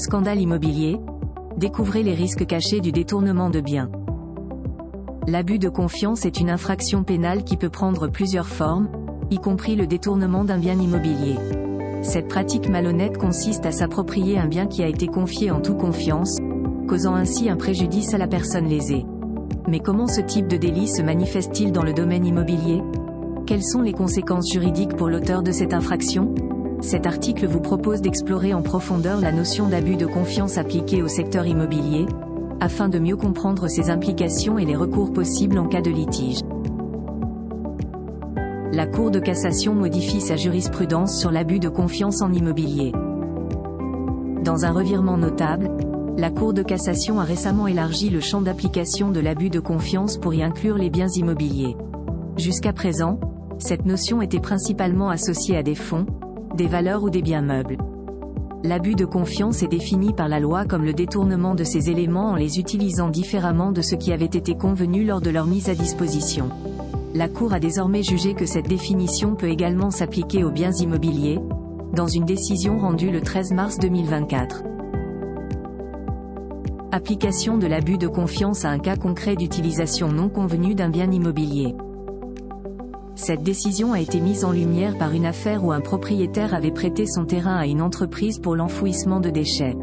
Scandale immobilier. Découvrez les risques cachés du détournement de biens. L'abus de confiance est une infraction pénale qui peut prendre plusieurs formes, y compris le détournement d'un bien immobilier. Cette pratique malhonnête consiste à s'approprier un bien qui a été confié en toute confiance, causant ainsi un préjudice à la personne lésée. Mais comment ce type de délit se manifeste-t-il dans le domaine immobilier? Quelles sont les conséquences juridiques pour l'auteur de cette infraction? Cet article vous propose d'explorer en profondeur la notion d'abus de confiance appliquée au secteur immobilier, afin de mieux comprendre ses implications et les recours possibles en cas de litige. La Cour de cassation modifie sa jurisprudence sur l'abus de confiance en immobilier. Dans un revirement notable, la Cour de cassation a récemment élargi le champ d'application de l'abus de confiance pour y inclure les biens immobiliers. Jusqu'à présent, cette notion était principalement associée à des fonds, des valeurs ou des biens meubles. L'abus de confiance est défini par la loi comme le détournement de ces éléments en les utilisant différemment de ce qui avait été convenu lors de leur mise à disposition. La Cour a désormais jugé que cette définition peut également s'appliquer aux biens immobiliers, dans une décision rendue le 13 mars 2024. Application de l'abus de confiance à un cas concret d'utilisation non convenue d'un bien immobilier. Cette décision a été mise en lumière par une affaire où un propriétaire avait prêté son terrain à une entreprise pour l'enfouissement de déchets.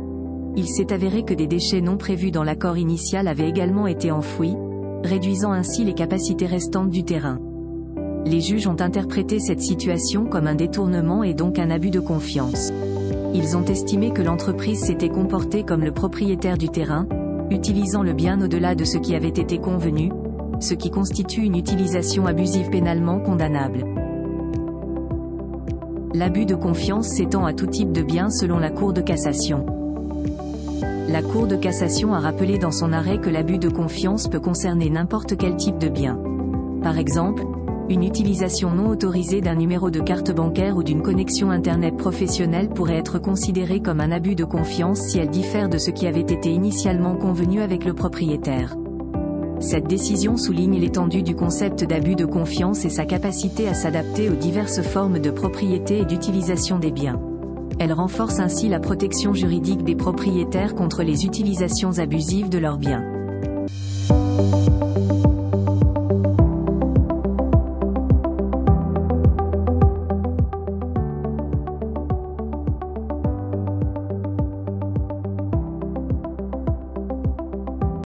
Il s'est avéré que des déchets non prévus dans l'accord initial avaient également été enfouis, réduisant ainsi les capacités restantes du terrain. Les juges ont interprété cette situation comme un détournement et donc un abus de confiance. Ils ont estimé que l'entreprise s'était comportée comme le propriétaire du terrain, utilisant le bien au-delà de ce qui avait été convenu, ce qui constitue une utilisation abusive pénalement condamnable. L'abus de confiance s'étend à tout type de biens selon la Cour de cassation. La Cour de cassation a rappelé dans son arrêt que l'abus de confiance peut concerner n'importe quel type de bien. Par exemple, une utilisation non autorisée d'un numéro de carte bancaire ou d'une connexion Internet professionnelle pourrait être considérée comme un abus de confiance si elle diffère de ce qui avait été initialement convenu avec le propriétaire. Cette décision souligne l'étendue du concept d'abus de confiance et sa capacité à s'adapter aux diverses formes de propriété et d'utilisation des biens. Elle renforce ainsi la protection juridique des propriétaires contre les utilisations abusives de leurs biens.